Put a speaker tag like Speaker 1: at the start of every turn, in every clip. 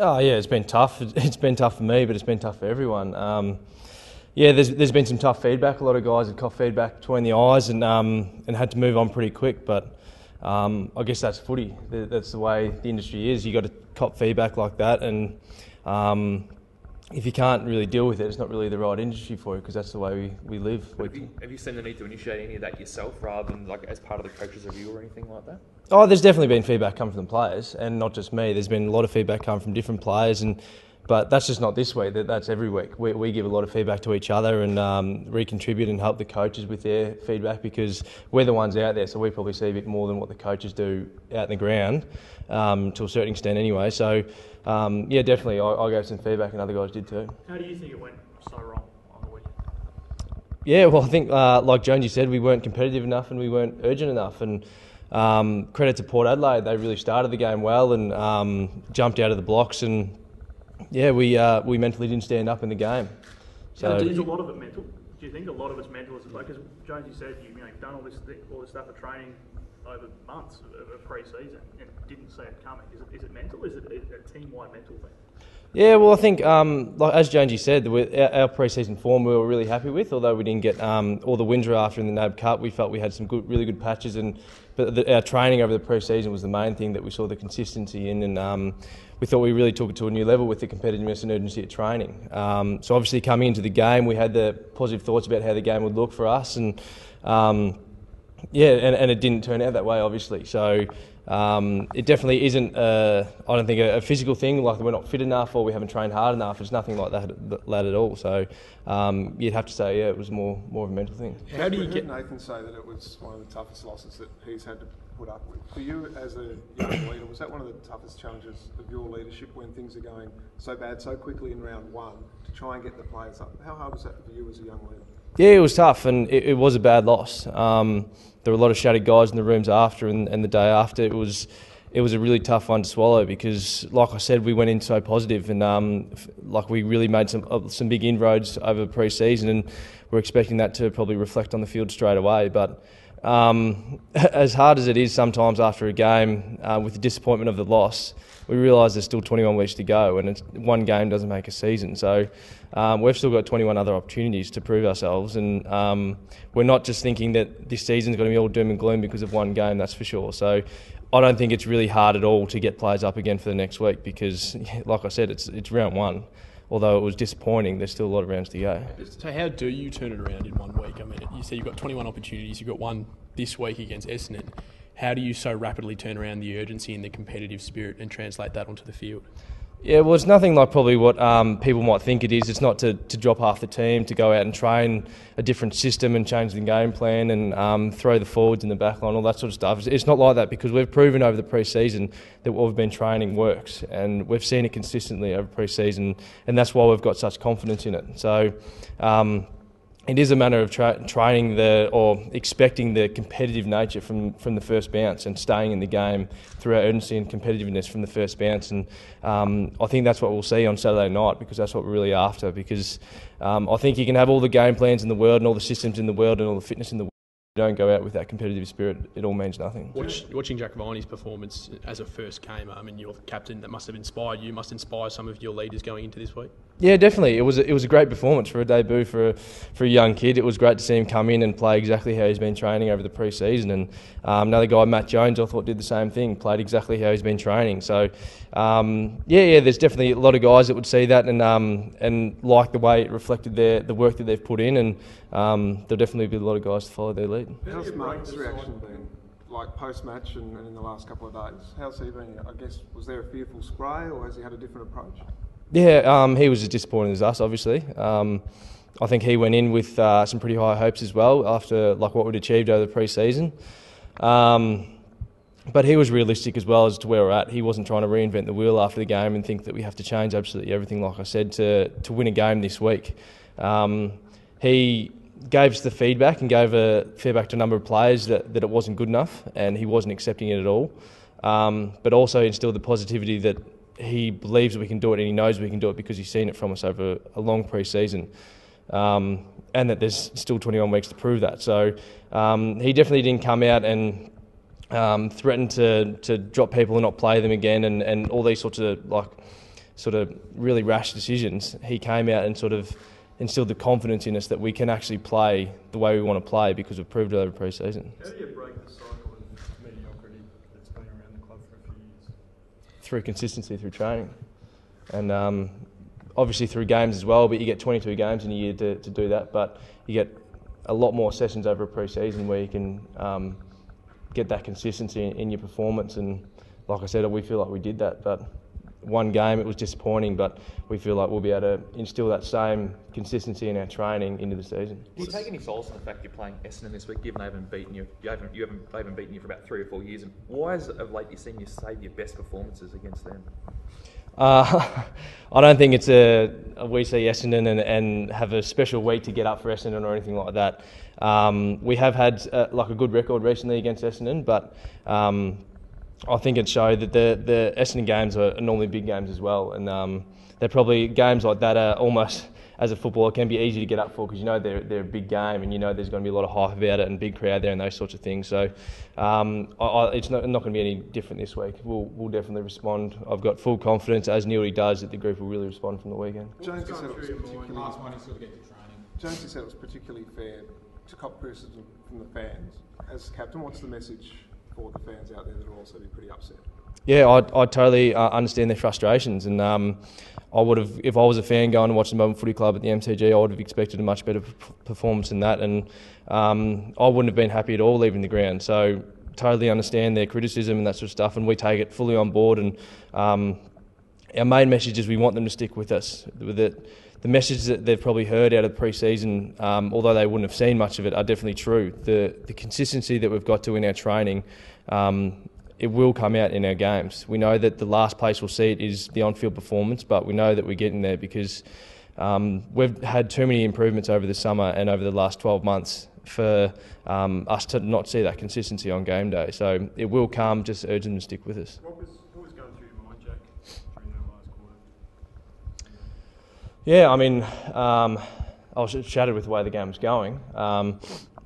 Speaker 1: Oh yeah, it's been tough. It's been tough for me, but it's been tough for everyone. Yeah, there's been some tough feedback. A lot of guys have caught feedback between the eyes and had to move on pretty quick. But I guess that's footy. That's the way the industry is. You got to cop feedback like that, and if you can't really deal with it, it's not really the right industry for you, because that's the way we live.
Speaker 2: Have you seen the need to initiate any of that yourself, rather than like as part of the coach's review or anything like that?
Speaker 1: Oh, there's definitely been feedback come from the players, and not just me. There's been a lot of feedback come from different players, but that's just not this week. That's every week. We give a lot of feedback to each other and recontribute and help the coaches with their feedback, because we're the ones out there, so we probably see a bit more than what the coaches do out in the ground, to a certain extent anyway. So, yeah, definitely I gave some feedback and other guys did too.
Speaker 3: How do you think it went so wrong on the weekend?
Speaker 1: Yeah, well, I think, like Jonesy said, we weren't competitive enough and we weren't urgent enough. And credit to Port Adelaide, they really started the game well and jumped out of the blocks, and yeah, we mentally didn't stand up in the game.
Speaker 3: So is a lot of it mental? Do you think a lot of it's mental? Because Jonesy said you've done all this stuff of training over months of pre-season and didn't see it coming. Is it mental? Is it a team-wide mental thing?
Speaker 1: Yeah, well, I think, like as Jonesy said, our pre-season form we were really happy with. Although we didn't get all the wins after in the NAB Cup, we felt we had some really good patches, but our training over the pre-season was the main thing that we saw the consistency in, and we thought we really took it to a new level with the competitiveness and urgency at training. So obviously coming into the game, we had the positive thoughts about how the game would look for us, and yeah, and it didn't turn out that way, obviously. So it definitely isn't, I don't think, a physical thing, like we're not fit enough or we haven't trained hard enough. It's nothing like that at all. So you'd have to say, yeah, it was more of a mental thing.
Speaker 4: How do you get Nathan say that it was one of the toughest losses that he's had to put up with? For you as a young leader, was that one of the toughest challenges of your leadership when things are going so bad so quickly in round one, to try and get the players up? How hard was that for you as a young leader?
Speaker 1: Yeah, it was tough, and it was a bad loss. There were a lot of shattered guys in the rooms after and the day after. It was a really tough one to swallow, because, like I said, we went in so positive, and like we really made some big inroads over the pre-season, and we're expecting that to probably reflect on the field straight away. But as hard as it is sometimes after a game, with the disappointment of the loss, we realise there's still 21 weeks to go, and one game doesn't make a season. So we've still got 21 other opportunities to prove ourselves, and we're not just thinking that this season's going to be all doom and gloom because of one game, that's for sure. So I don't think it's really hard at all to get players up again for the next week, because, like I said, it's round one. Although it was disappointing, there's still a lot of rounds to go.
Speaker 5: So how do you turn it around in 1 week? I mean, you say you've got 21 opportunities, you've got one this week against Essendon. How do you so rapidly turn around the urgency and the competitive spirit and translate that onto the field?
Speaker 1: Yeah, well, it's nothing like probably what people might think it is. It's not to drop half the team, to go out and train a different system and change the game plan and throw the forwards in the back line, all that sort of stuff. It's not like that, because we've proven over the pre-season that what we've been training works, and we've seen it consistently over pre-season, and that's why we've got such confidence in it. So it is a matter of training or expecting the competitive nature from the first bounce, and staying in the game through our urgency and competitiveness from the first bounce. And I think that's what we'll see on Saturday night, because that's what we're really after. Because I think you can have all the game plans in the world and all the systems in the world and all the fitness in the world. If you don't go out with that competitive spirit, it all means nothing.
Speaker 5: Watching Jack Viney's performance as a first gamer, I mean, you're the captain, that must have inspired you, must inspire some of your leaders going into this week.
Speaker 1: Yeah, definitely. It was a great performance for a debut for a young kid. It was great to see him come in and play exactly how he's been training over the pre-season. And another guy, Matt Jones, I thought did the same thing, played exactly how he's been training. So yeah, there's definitely a lot of guys that would see that and like the way it reflected the work that they've put in, and there'll definitely be a lot of guys to follow their lead.
Speaker 4: How's Mark's reaction been, like post-match and in the last couple of days? How's he been? I guess, was there a fearful spray, or has he had a different approach?
Speaker 1: Yeah, he was as disappointed as us, obviously. I think he went in with some pretty high hopes as well after like what we'd achieved over the pre-season. But he was realistic as well as to where we're at. He wasn't trying to reinvent the wheel after the game and think that we have to change absolutely everything, like I said, to win a game this week. He gave us the feedback and gave feedback to a number of players that it wasn't good enough, and he wasn't accepting it at all. But also instilled the positivity that he believes that we can do it, and he knows we can do it because he's seen it from us over a long pre-season, and that there's still 21 weeks to prove that. So he definitely didn't come out and threaten to drop people and not play them again, and all these sorts of like sort of really rash decisions. He came out and sort of instilled the confidence in us that we can actually play the way we want to play because we've proved it over pre-season.
Speaker 6: How do you break the cycle of mediocrity that's been around the club for a few years?
Speaker 1: Through consistency, through training. And obviously through games as well, but you get 22 games in a year to do that, but you get a lot more sessions over a pre-season where you can get that consistency in your performance. And like I said, we feel like we did that, but one game it was disappointing, but we feel like we'll be able to instill that same consistency in our training into the season.
Speaker 2: Do you take any solace in the fact you're playing Essendon this week, given they haven't beaten you? They haven't beaten you for about 3 or 4 years. And why is it of late you've seen you save your best performances against them?
Speaker 1: I don't think it's we see Essendon and have a special week to get up for Essendon or anything like that. We have had like a good record recently against Essendon, but I think it showed that the Essendon games are normally big games as well, and they're probably games like that are almost, as a footballer, can be easy to get up for because you know they're a big game and you know there's going to be a lot of hype about it and big crowd there and those sorts of things. So it's not going to be any different this week. We'll definitely respond. I've got full confidence, as Neely does, that the group will really respond from the weekend.
Speaker 4: Jonesy said it was particularly fair to cop criticism from the fans. As captain, what's the message for the fans out there that will also be pretty upset?
Speaker 1: Yeah, I totally understand their frustrations, and I would have, if I was a fan going to watch the Melbourne Footy Club at the MCG, I would have expected a much better performance than that, and I wouldn't have been happy at all leaving the ground. So totally understand their criticism and that sort of stuff, and we take it fully on board. And our main message is we want them to stick with us. The message that they've probably heard out of pre-season, although they wouldn't have seen much of it, are definitely true. The consistency that we've got to in our training, it will come out in our games. We know that the last place we'll see it is the on-field performance, but we know that we're getting there because we've had too many improvements over the summer and over the last 12 months for us to not see that consistency on game day. So it will come, just urge them to stick with us.
Speaker 6: What was going through your mind, Jack, during that last quarter?
Speaker 1: Yeah, I mean, I was shattered with the way the game was going.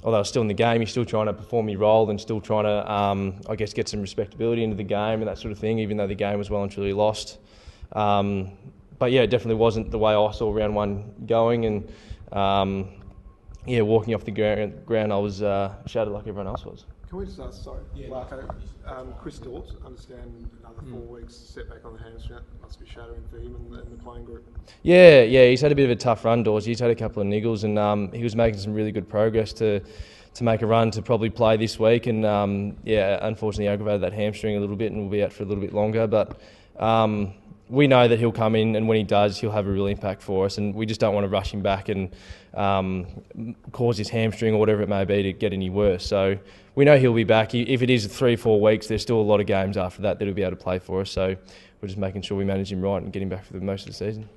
Speaker 1: Although I was still in the game, you're still trying to perform your role and still trying to, I guess, get some respectability into the game and that sort of thing, even though the game was well and truly lost. But yeah, it definitely wasn't the way I saw round one going. And yeah, walking off the ground, I was shattered like everyone else was.
Speaker 4: Can we just ask, sorry, Larko, Chris Dort, understand another 4 weeks setback on the hamstring, must be shattering for him and the playing group.
Speaker 1: Yeah, he's had a bit of a tough run, Dawes. He's had a couple of niggles, and he was making some really good progress to make a run to probably play this week. And yeah, unfortunately aggravated that hamstring a little bit and will be out for a little bit longer. But we know that he'll come in, and when he does, he'll have a real impact for us. And we just don't want to rush him back and cause his hamstring or whatever it may be to get any worse. So we know he'll be back. If it is 3-4 weeks, there's still a lot of games after that he'll be able to play for us. So we're just making sure we manage him right and get him back for the most of the season.